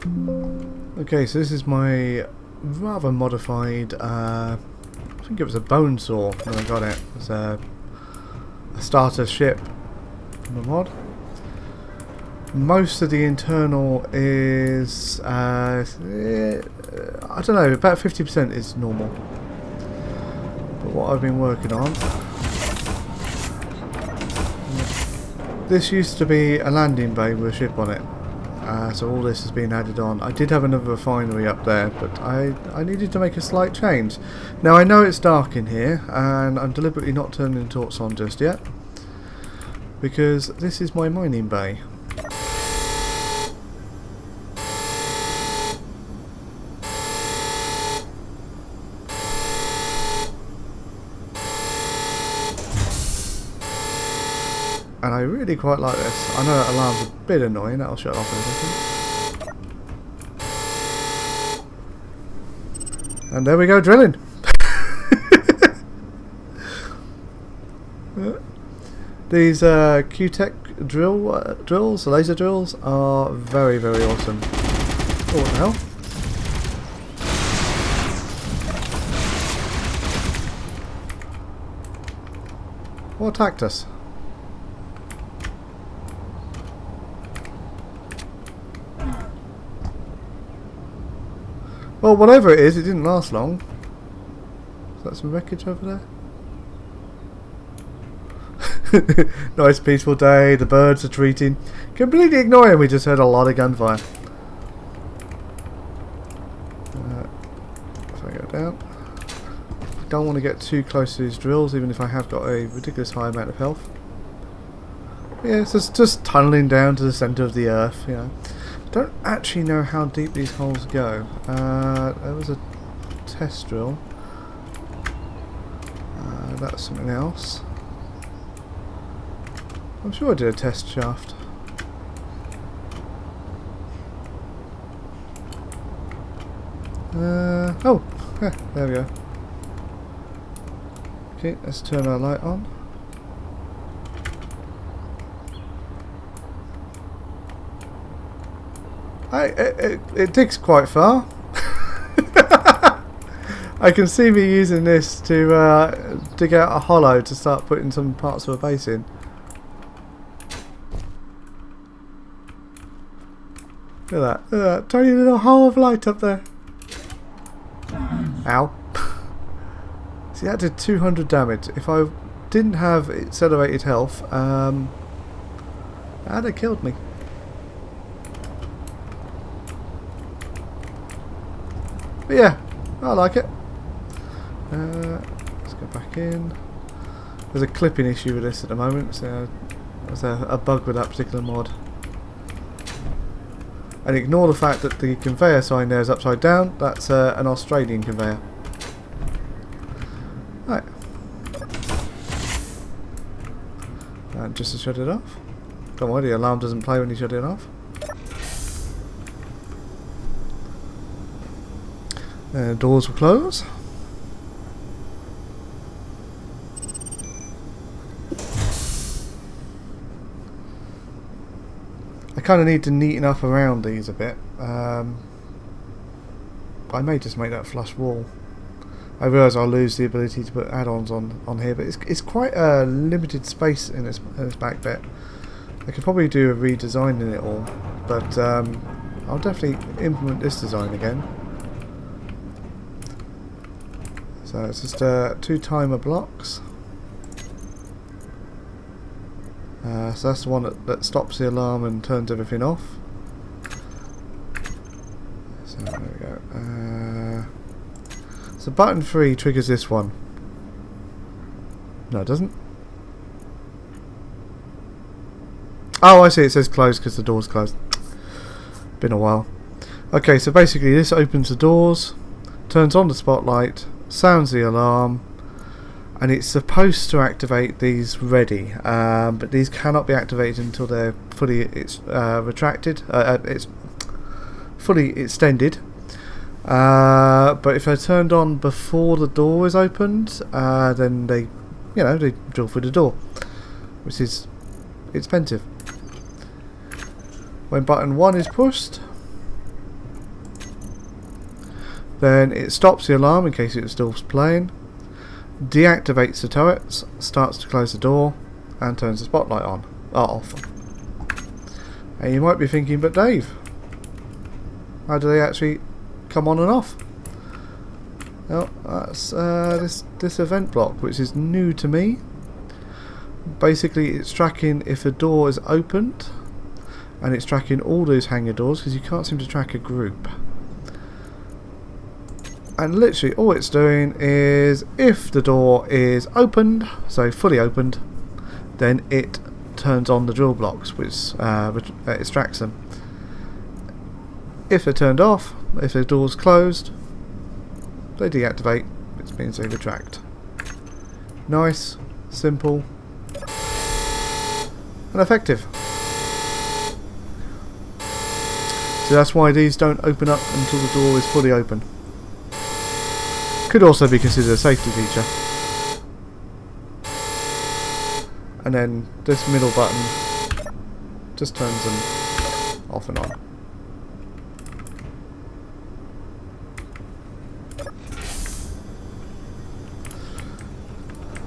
Okay, so this is my rather modified, I think it was a bone saw when I got it. It was a starter ship from the mod. Most of the internal is, I don't know, about 50% is normal. But what I've been working on, this used to be a landing bay with a ship on it. So all this has been added on. I did have another refinery up there, but I needed to make a slight change. Now I know it's dark in here, and I'm deliberately not turning the torch on just yet, because this is my mining bay. And I really quite like this. I know that alarm's a bit annoying, that'll shut off in a second. And there we go, drilling. These Q-Tech drills, laser drills, are very, very awesome. Oh, what the hell? What attacked us? Well, whatever it is, it didn't last long. Is that some wreckage over there? Nice peaceful day, the birds are treating. Completely ignoring we just heard a lot of gunfire. If I go down. I don't want to get too close to these drills, even if I have got a ridiculous high amount of health. But yeah, it's just tunneling down to the centre of the earth, you know. Don't actually know how deep these holes go. There was a test drill. That's something else. I'm sure I did a test shaft. Oh, yeah, there we go. Okay, let's turn our light on. It digs quite far. I can see me using this to dig out a hollow to start putting some parts of a base in. Look at that tiny little hole of light up there. Ow. See, that did 200 damage. If I didn't have accelerated health, that'd have killed me. But yeah, I like it. Let's go back in. There's a clipping issue with this at the moment, so there's a bug with that particular mod. And ignore the fact that the conveyor sign there is upside down. That's an Australian conveyor. Right. And just to shut it off. Don't worry, the alarm doesn't play when you shut it off. Doors will close. I kind of need to neaten up around these a bit. I may just make that flush wall. I realise I'll lose the ability to put add-ons on here, but it's quite a limited space in this back bit. I could probably do a redesign in it all, but I'll definitely implement this design again. So it's just 2 timer blocks. So that's the one that stops the alarm and turns everything off. So there we go. So button 3 triggers this one. No, it doesn't. Oh, I see. It says closed because the door's closed. Been a while. Okay, so basically this opens the doors, turns on the spotlight, sounds the alarm, and it's supposed to activate these ready, but these cannot be activated until they're fully retracted. It's fully extended. But if they're turned on before the door is opened, then they drill through the door, which is expensive. When button 1 is pushed, Then it stops the alarm in case it was still playing, deactivates the turrets, starts to close the door, and turns the spotlight on. Off. And you might be thinking, but Dave, how do they actually come on and off? Well, that's this event block, which is new to me. Basically, it's tracking if a door is opened, and it's tracking all those hangar doors because you can't seem to track a group. And literally, all it's doing is if the door is opened, so fully opened, then it turns on the drill blocks, which extracts them. If they're turned off, if the door's closed, they deactivate, which means they retract. Nice, simple, and effective. So that's why these don't open up until the door is fully open. Could also be considered a safety feature. And then this middle button just turns them off and on.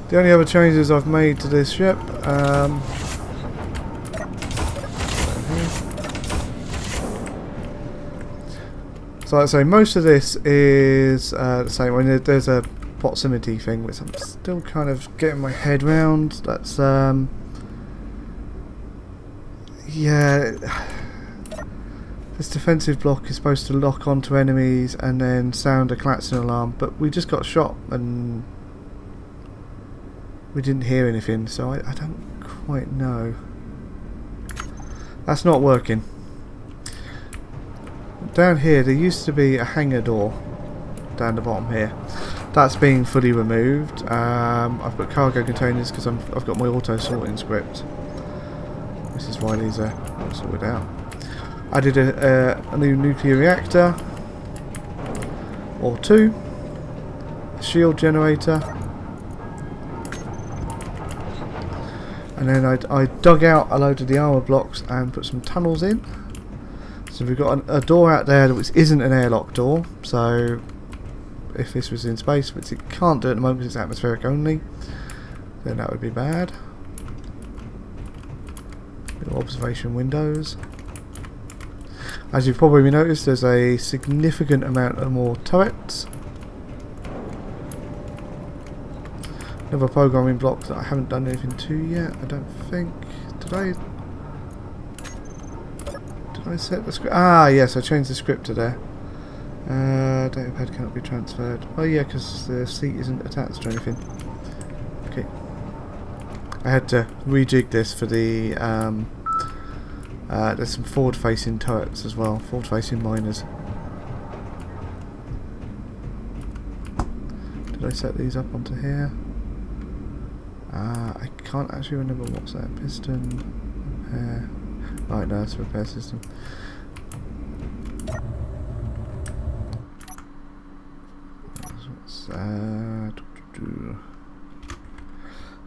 The only other changes I've made to this ship, so I'd say most of this is the same. I mean, there's a proximity thing which I'm still kind of getting my head round. That's yeah, this defensive block is supposed to lock onto enemies and then sound a collapsing alarm, but we just got shot and we didn't hear anything, so I don't quite know. That's not working. Down here there used to be a hangar door down the bottom here. That's being fully removed. I've put cargo containers because I've got my auto sorting script. This is why these are sorted out. I did a new nuclear reactor or two, a shield generator, and then I dug out a load of the armor blocks and put some tunnels in. So we've got a door out there which isn't an airlock door, so if this was in space, which it can't do at the moment because it's atmospheric only, then that would be bad. Little observation windows. As you've probably noticed, there's a significant amount of more turrets. Another programming block that I haven't done anything to yet, I don't think. Did I set the script? Ah, yes, I changed the script to there. Datapad cannot be transferred. Oh yeah, because the seat isn't attached to anything. Okay. I had to rejig this for the there's some forward-facing turrets as well, forward-facing miners. Did I set these up onto here? I can't actually remember what's that. Piston, repair. Right, no, it's a repair system. What's that?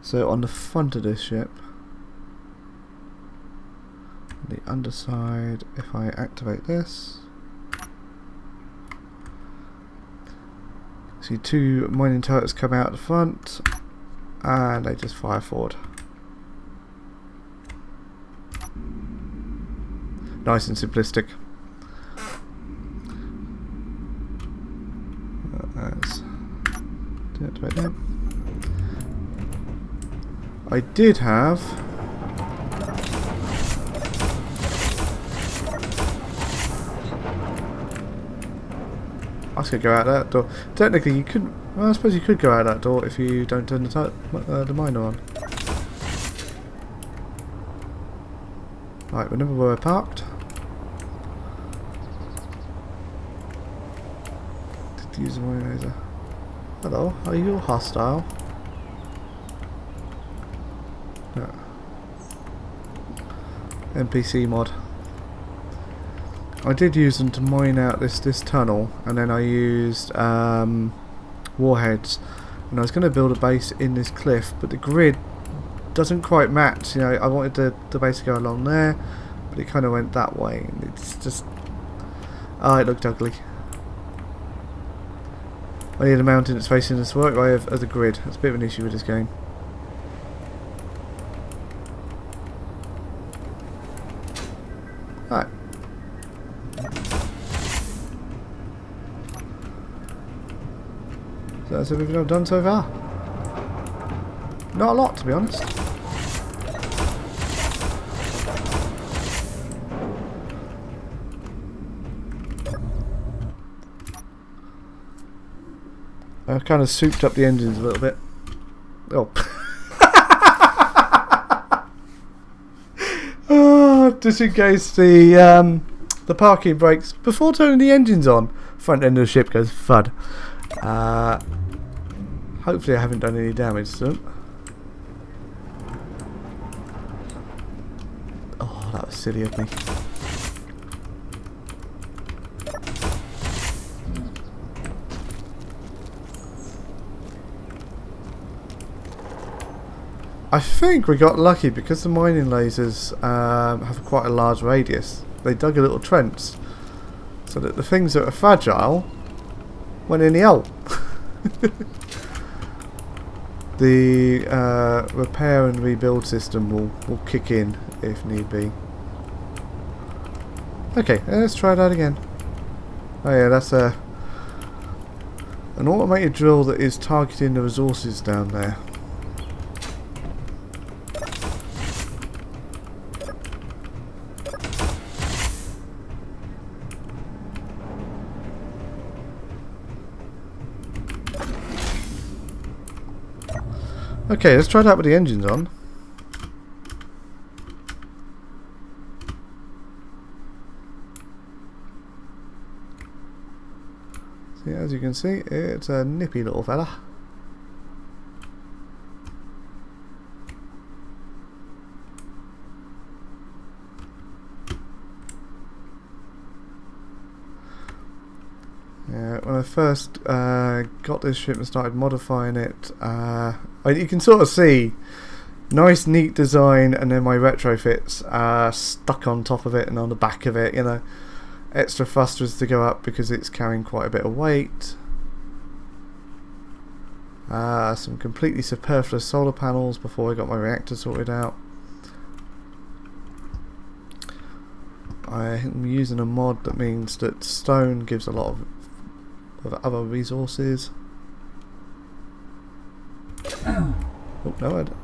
So on the front of this ship, the underside, if I activate this, see two mining turrets come out the front and they just fire forward. Nice and simplistic. Let's deactivate that. I did have I was going to go out that door. Technically you couldn't, well, I suppose you could go out that door if you don't turn the miner on. Right, remember where we're parked. Did use the miner laser. Hello, are you hostile? No. NPC mod. I did use them to mine out this tunnel, and then I used warheads, and I was going to build a base in this cliff, but the grid doesn't quite match. You know, I wanted the base to go along there, but it kind of went that way, and it's just, oh, it looked ugly. I need a mountain that's facing the right way of the grid. That's a bit of an issue with this game. Right. So that's everything I've done so far. Not a lot, to be honest. I've kind of souped up the engines a little bit. Oh. Oh, just in case the parking brakes before turning the engines on. Front end of the ship goes FUD. Hopefully I haven't done any damage to them. Oh, that was silly of me. I think we got lucky because the mining lasers have quite a large radius. They dug a little trench so that the things that are fragile went in the hole. The repair and rebuild system will kick in if need be. Okay, let's try that again. Oh yeah, that's an automated drill that is targeting the resources down there. Okay, let's try that with the engines on. See, as you can see, it's a nippy little fella. When I first got this ship and started modifying it, you can sort of see nice neat design, and then my retrofits stuck on top of it and on the back of it, you know, extra thrusters to go up because it's carrying quite a bit of weight, some completely superfluous solar panels before I got my reactor sorted out. I'm using a mod that means that stone gives a lot of other resources. Oh no, I don't.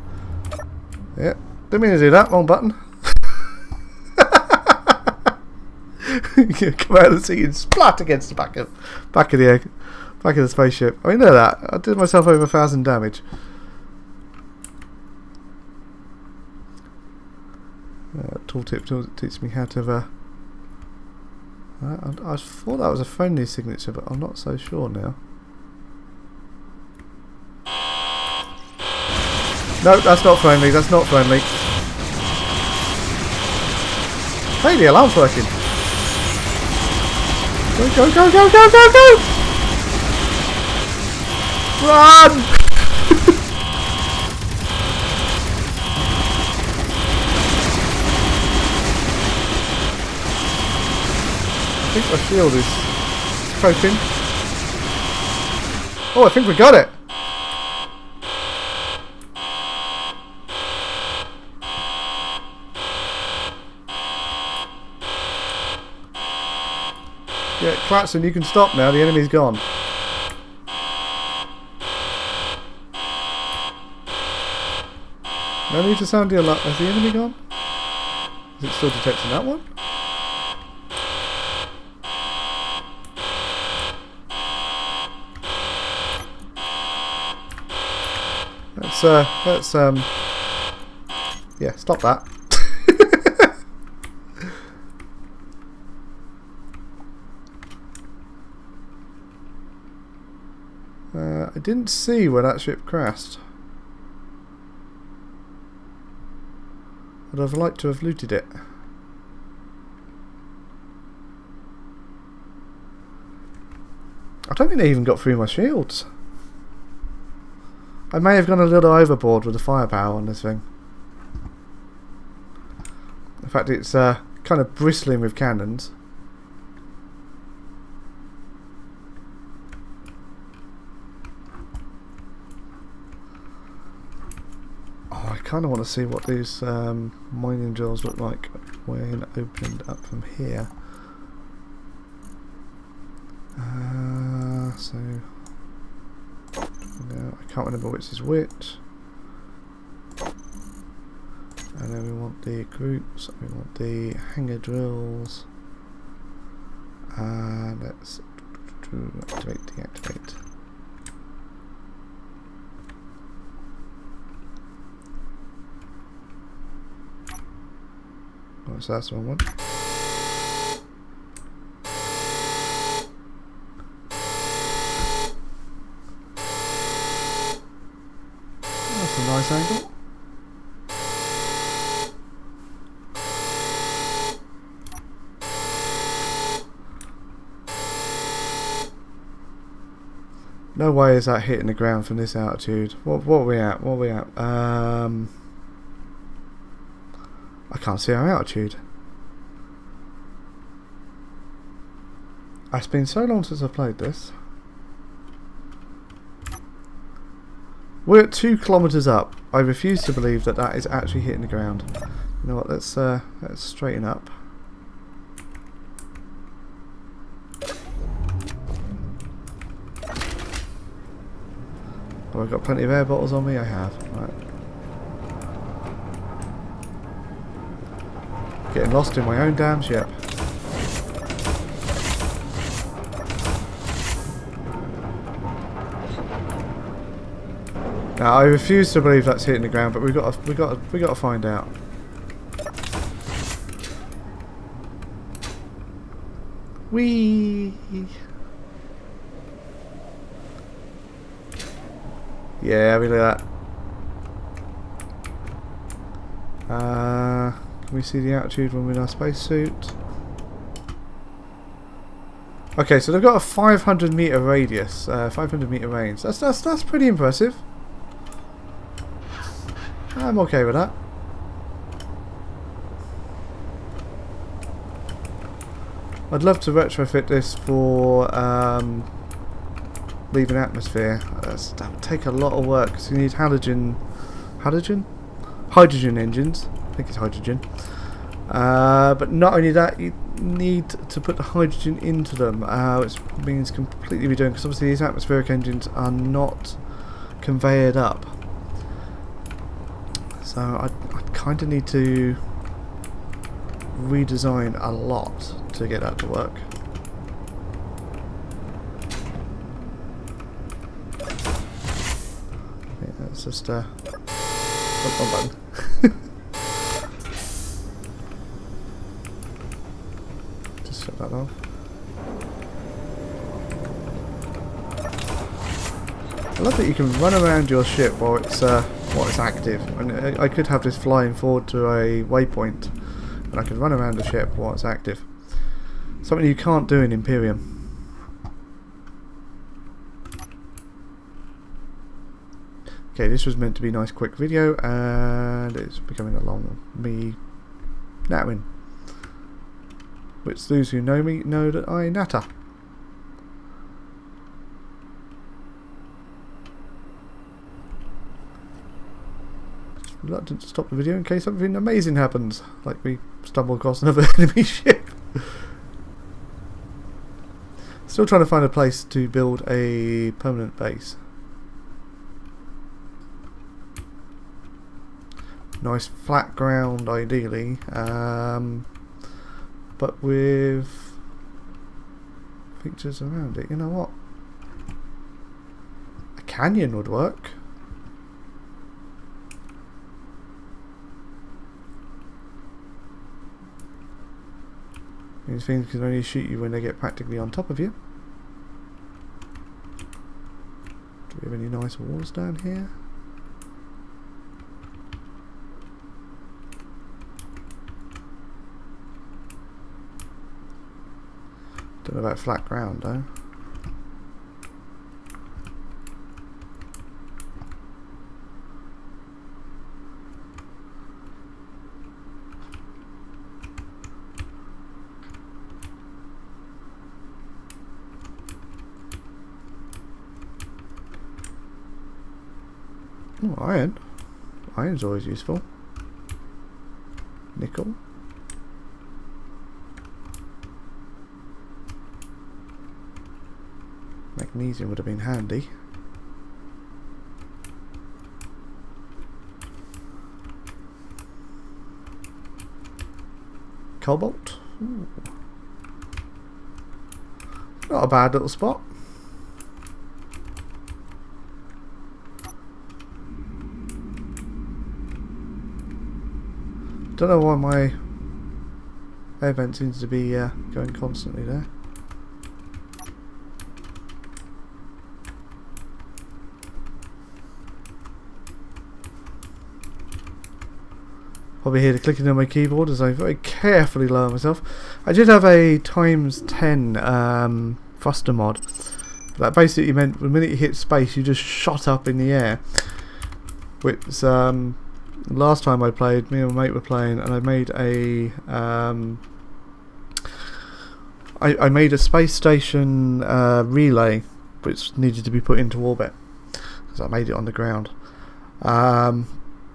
Yeah, didn't mean to do that. Wrong button. Come out of the seat and splat against the back of the spaceship. I mean, look at that. I did myself over 1,000 damage. Tooltip teaches me how to. I thought that was a friendly signature, but I'm not so sure now. No, that's not friendly. That's not friendly. Hey, the alarm's working. Go, go, go, go, go, go, go! Run! I think my shield is coping. Oh, I think we got it. Yeah, Clarkson, you can stop now. The enemy's gone. No need to sound the alarm. Has the enemy gone? Is it still detecting that one? Let's yeah, stop that. I didn't see where that ship crashed. I'd have liked to have looted it. I don't think they even got through my shields. I may have gone a little overboard with the firepower on this thing. In fact, it's kind of bristling with cannons. kind of want to see what these mining drills look like when opened up from here. So no, I can't remember which is which. And then we want the groups, we want the hanger drills, and let's activate, deactivate. Oh, so that's the wrong one. That's a nice angle. No way is that hitting the ground from this altitude. What are we at? What are we at? I can't see our altitude. It's been so long since I've played this. We're at 2 kilometers up. I refuse to believe that that is actually hitting the ground. You know what? Let's straighten up. Oh, I've got plenty of air bottles on me. I have. Right. Getting lost in my own damn ship. Now I refuse to believe that's hitting the ground, but we got to find out. Whee! Yeah, we look at that. Can we see the altitude when we're in our spacesuit? Okay, so they've got a 500 meter radius, 500 meter range. That's pretty impressive. I'm okay with that. I'd love to retrofit this for leaving atmosphere. That would take a lot of work because you need hydrogen engines. I think it's hydrogen. But not only that, you need to put the hydrogen into them, which means completely redoing, because obviously these atmospheric engines are not conveyed up. So I kind of need to redesign a lot to get that to work. Yeah, that's just one button. Just shut that off. I love that you can run around your ship while it's active. And I could have this flying forward to a waypoint, and I could run around the ship while it's active. Something you can't do in Imperium. Okay, this was meant to be a nice quick video, and it's becoming a long me nattering. Which those who know me know that I natter. Reluctant to stop the video in case something amazing happens, like we stumble across another enemy ship. Still trying to find a place to build a permanent base. Nice flat ground ideally, but with features around it. You know what? A canyon would work. These things can only shoot you when they get practically on top of you. Do we have any nice walls down here? Don't know about flat ground though. Oh, iron. Iron's always useful. Nickel. Magnesium would have been handy. Cobalt. Ooh. Not a bad little spot. Don't know why my air vent seems to be going constantly there. Probably hear the clicking on my keyboard as I very carefully lower myself. I did have a ×10 thruster mod. That basically meant the minute you hit space you just shot up in the air. Which last time I played, me and my mate were playing, and I made a I made a space station relay which needed to be put into orbit because I made it on the ground.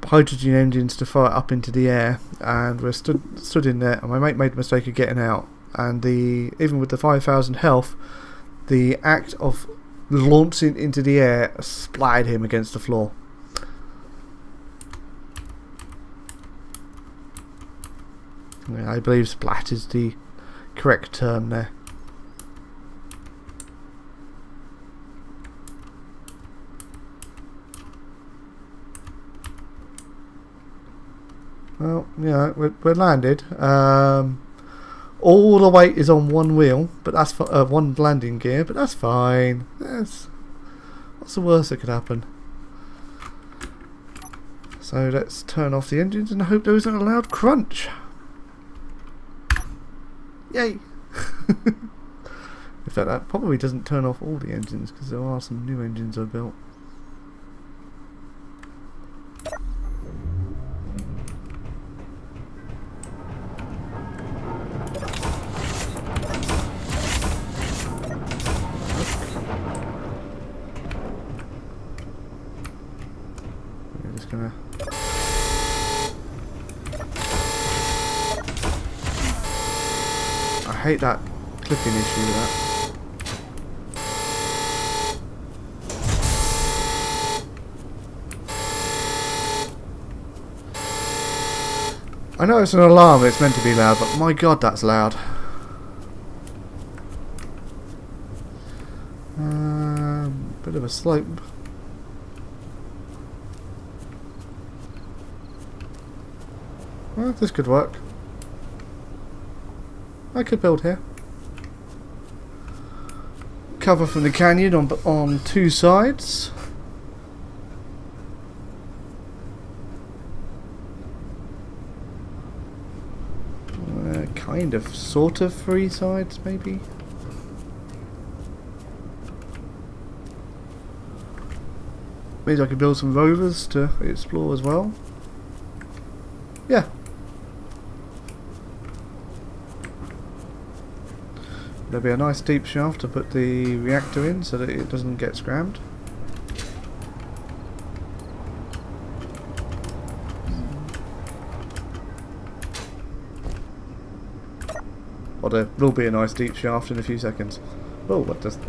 Hydrogen engines to fire it up into the air, and we're stood in there, and my mate made the mistake of getting out, and even with the 5,000 health, the act of launching into the air splattered him against the floor. I believe splat is the correct term there. Well, yeah, we're landed. All the weight is on one wheel, but that's one landing gear, but that's fine. What's the worst that could happen? So let's turn off the engines and hope there isn't a loud crunch. Yay! In fact, that probably doesn't turn off all the engines because there are some new engines I built. We're just gonna. I hate that clipping issue with that. I know it's an alarm, it's meant to be loud, but my god, that's loud. Bit of a slope. Well, this could work. I could build here. Cover from the canyon on two sides. Kind of, sort of three sides, maybe. Maybe I could build some rovers to explore as well. Yeah. There'll be a nice deep shaft to put the reactor in so that it doesn't get scrammed. Well, there will be a nice deep shaft in a few seconds. Oh, what does...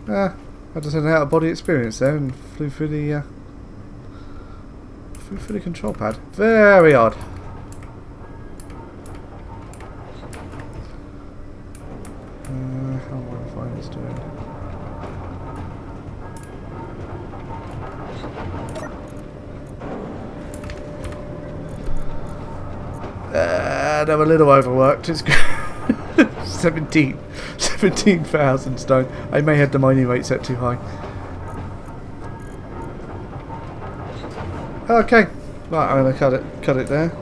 I just had an out-of-body experience there and flew through the control pad. Very odd. How am I going to find this doing? I'm a little overworked. It's 17,000 stone. I may have the mining rate set too high. Okay, right, I'm going to cut it there.